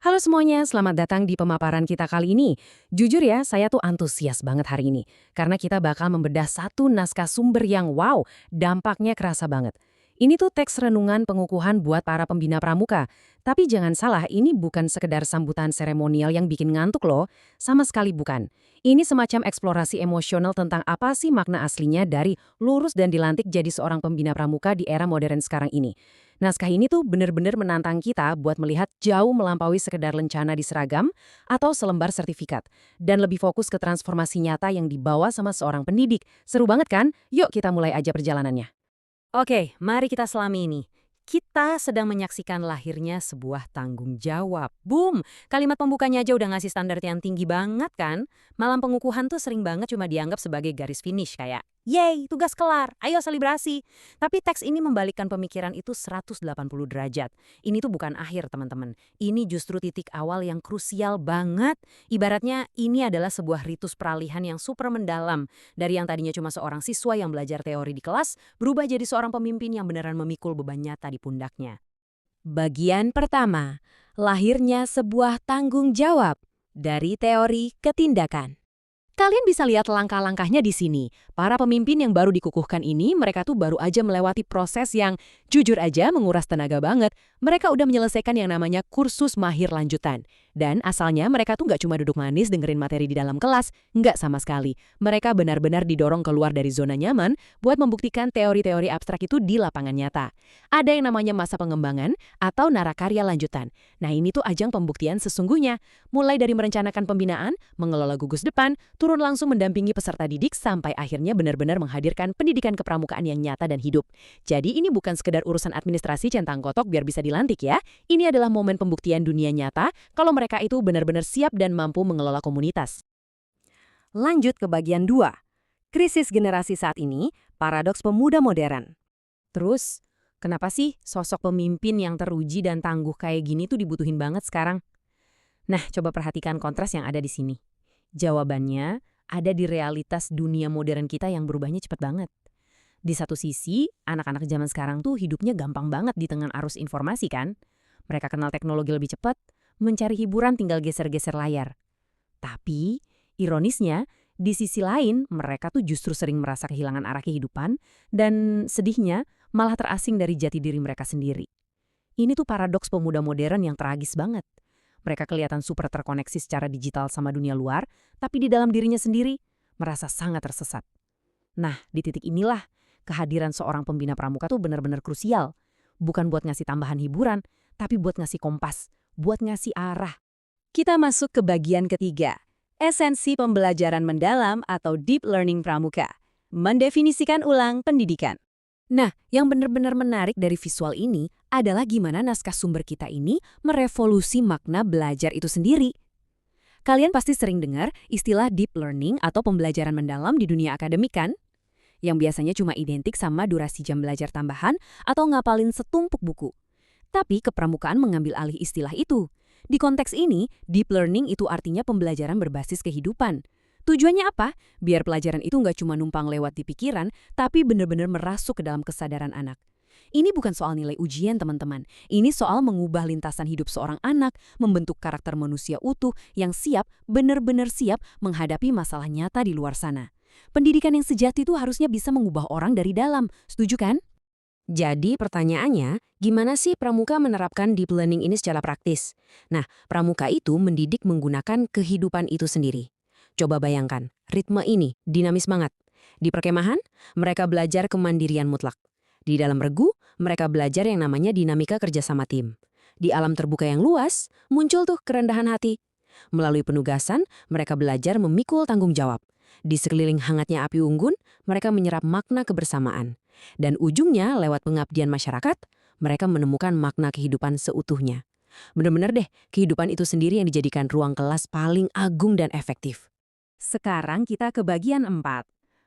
Halo semuanya, selamat datang di pemaparan kita kali ini. Jujur ya, saya tuh antusias banget hari ini. Karena kita bakal membedah satu naskah sumber yang wow, dampaknya kerasa banget. Ini tuh teks renungan pengukuhan buat para pembina pramuka. Tapi jangan salah, ini bukan sekedar sambutan seremonial yang bikin ngantuk loh. Sama sekali bukan. Ini semacam eksplorasi emosional tentang apa sih makna aslinya dari lurus dan dilantik jadi seorang pembina pramuka di era modern sekarang ini. Naskah ini tuh bener-bener menantang kita buat melihat jauh melampaui sekedar lencana di seragam atau selembar sertifikat. Dan lebih fokus ke transformasi nyata yang dibawa sama seorang pendidik. Seru banget kan? Yuk kita mulai aja perjalanannya. Oke, mari kita selami ini. Kita sedang menyaksikan lahirnya sebuah tanggung jawab. Boom! Kalimat pembukanya aja udah ngasih standar yang tinggi banget kan? Malam pengukuhan tuh sering banget cuma dianggap sebagai garis finish kayak, yeay, tugas kelar, ayo selebrasi. Tapi teks ini membalikkan pemikiran itu 180 derajat. Ini tuh bukan akhir teman-teman. Ini justru titik awal yang krusial banget. Ibaratnya ini adalah sebuah ritus peralihan yang super mendalam. Dari yang tadinya cuma seorang siswa yang belajar teori di kelas, berubah jadi seorang pemimpin yang beneran memikul beban nyata di pundaknya. Bagian pertama, lahirnya sebuah tanggung jawab dari teori ke tindakan. Kalian bisa lihat langkah-langkahnya di sini. Para pemimpin yang baru dikukuhkan ini, mereka tuh baru aja melewati proses yang jujur aja menguras tenaga banget. Mereka udah menyelesaikan yang namanya kursus mahir lanjutan. Dan asalnya mereka tuh nggak cuma duduk manis dengerin materi di dalam kelas, nggak sama sekali. Mereka benar-benar didorong keluar dari zona nyaman buat membuktikan teori-teori abstrak itu di lapangan nyata. Ada yang namanya masa pengembangan atau narakarya lanjutan. Nah ini tuh ajang pembuktian sesungguhnya. Mulai dari merencanakan pembinaan, mengelola gugus depan, turun langsung mendampingi peserta didik sampai akhirnya benar-benar menghadirkan pendidikan kepramukaan yang nyata dan hidup. Jadi ini bukan sekedar urusan administrasi centang kotok biar bisa dilantik ya. Ini adalah momen pembuktian dunia nyata kalau mereka itu benar-benar siap dan mampu mengelola komunitas. Lanjut ke bagian 2. Krisis generasi saat ini, paradoks pemuda modern. Terus, kenapa sih sosok pemimpin yang teruji dan tangguh kayak gini tuh dibutuhin banget sekarang? Nah, coba perhatikan kontras yang ada di sini. Jawabannya ada di realitas dunia modern kita yang berubahnya cepat banget. Di satu sisi, anak-anak zaman sekarang tuh hidupnya gampang banget di tengah arus informasi kan. Mereka kenal teknologi lebih cepat, mencari hiburan tinggal geser-geser layar. Tapi, ironisnya, di sisi lain mereka tuh justru sering merasa kehilangan arah kehidupan dan sedihnya malah terasing dari jati diri mereka sendiri. Ini tuh paradoks pemuda modern yang tragis banget. Mereka kelihatan super terkoneksi secara digital sama dunia luar, tapi di dalam dirinya sendiri merasa sangat tersesat. Nah, di titik inilah kehadiran seorang pembina pramuka tuh benar-benar krusial. Bukan buat ngasih tambahan hiburan, tapi buat ngasih kompas, buat ngasih arah. Kita masuk ke bagian ketiga, esensi pembelajaran mendalam atau deep learning pramuka. Mendefinisikan ulang pendidikan. Nah, yang benar-benar menarik dari visual ini adalah gimana naskah sumber kita ini merevolusi makna belajar itu sendiri. Kalian pasti sering dengar istilah deep learning atau pembelajaran mendalam di dunia akademik kan? Yang biasanya cuma identik sama durasi jam belajar tambahan atau ngapalin setumpuk buku. Tapi kepramukaan mengambil alih istilah itu. Di konteks ini, deep learning itu artinya pembelajaran berbasis kehidupan. Tujuannya apa? Biar pelajaran itu nggak cuma numpang lewat di pikiran, tapi benar-benar merasuk ke dalam kesadaran anak. Ini bukan soal nilai ujian, teman-teman. Ini soal mengubah lintasan hidup seorang anak, membentuk karakter manusia utuh yang siap, benar-benar siap menghadapi masalah nyata di luar sana. Pendidikan yang sejati itu harusnya bisa mengubah orang dari dalam. Setuju kan? Jadi pertanyaannya, gimana sih pramuka menerapkan deep learning ini secara praktis? Nah, pramuka itu mendidik menggunakan kehidupan itu sendiri. Coba bayangkan, ritme ini dinamis banget. Di perkemahan, mereka belajar kemandirian mutlak. Di dalam regu, mereka belajar yang namanya dinamika kerjasama tim. Di alam terbuka yang luas, muncul tuh kerendahan hati. Melalui penugasan, mereka belajar memikul tanggung jawab. Di sekeliling hangatnya api unggun, mereka menyerap makna kebersamaan. Dan ujungnya, lewat pengabdian masyarakat, mereka menemukan makna kehidupan seutuhnya. Benar-benar deh, kehidupan itu sendiri yang dijadikan ruang kelas paling agung dan efektif. Sekarang kita ke bagian 4.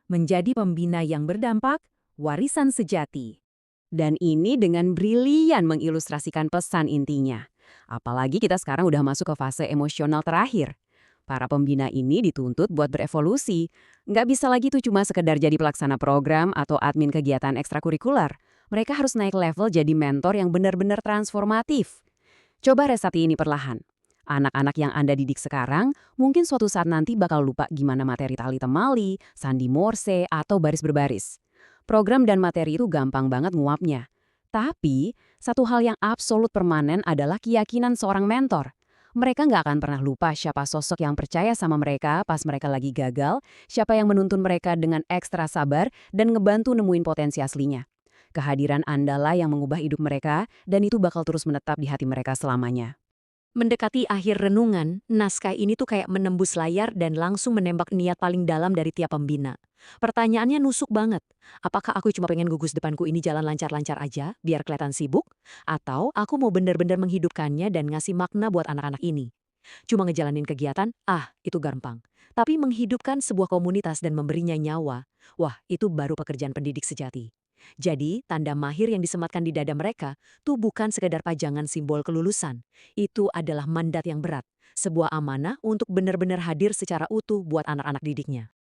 Menjadi pembina yang berdampak, warisan sejati. Dan ini dengan brilian mengilustrasikan pesan intinya. Apalagi kita sekarang udah masuk ke fase emosional terakhir. Para pembina ini dituntut buat berevolusi. Nggak bisa lagi tuh cuma sekedar jadi pelaksana program atau admin kegiatan ekstrakurikuler. Mereka harus naik level jadi mentor yang benar-benar transformatif. Coba resati ini perlahan. Anak-anak yang Anda didik sekarang mungkin suatu saat nanti bakal lupa gimana materi tali temali, sandi morse, atau baris berbaris. Program dan materi itu gampang banget nguapnya. Tapi, satu hal yang absolut permanen adalah keyakinan seorang mentor. Mereka nggak akan pernah lupa siapa sosok yang percaya sama mereka pas mereka lagi gagal, siapa yang menuntun mereka dengan ekstra sabar dan ngebantu nemuin potensi aslinya. Kehadiran Anda lah yang mengubah hidup mereka, dan itu bakal terus menetap di hati mereka selamanya. Mendekati akhir renungan, naskah ini tuh kayak menembus layar dan langsung menembak niat paling dalam dari tiap pembina. Pertanyaannya nusuk banget. Apakah aku cuma pengen gugus depanku ini jalan lancar-lancar aja, biar kelihatan sibuk? Atau aku mau bener-bener menghidupkannya dan ngasih makna buat anak-anak ini? Cuma ngejalanin kegiatan, itu gampang. Tapi menghidupkan sebuah komunitas dan memberinya nyawa, wah itu baru pekerjaan pendidik sejati. Jadi, tanda mahir yang disematkan di dada mereka tuh bukan sekedar pajangan simbol kelulusan. Itu adalah mandat yang berat, sebuah amanah untuk benar-benar hadir secara utuh buat anak-anak didiknya.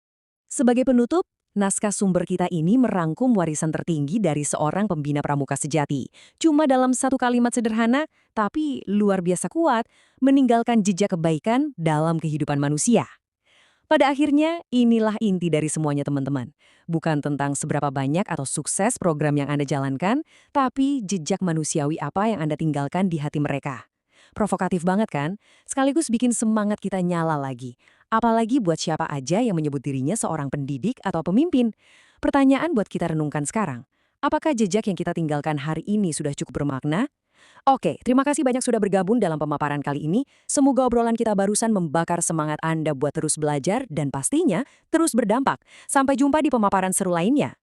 Sebagai penutup, naskah sumber kita ini merangkum warisan tertinggi dari seorang pembina pramuka sejati. Cuma dalam satu kalimat sederhana, tapi luar biasa kuat, meninggalkan jejak kebaikan dalam kehidupan manusia. Pada akhirnya, inilah inti dari semuanya teman-teman. Bukan tentang seberapa banyak atau sukses program yang Anda jalankan, tapi jejak manusiawi apa yang Anda tinggalkan di hati mereka. Provokatif banget kan? Sekaligus bikin semangat kita nyala lagi. Apalagi buat siapa aja yang menyebut dirinya seorang pendidik atau pemimpin. Pertanyaan buat kita renungkan sekarang. Apakah jejak yang kita tinggalkan hari ini sudah cukup bermakna? Oke, terima kasih banyak sudah bergabung dalam pemaparan kali ini. Semoga obrolan kita barusan membakar semangat Anda buat terus belajar dan pastinya terus berdampak. Sampai jumpa di pemaparan seru lainnya.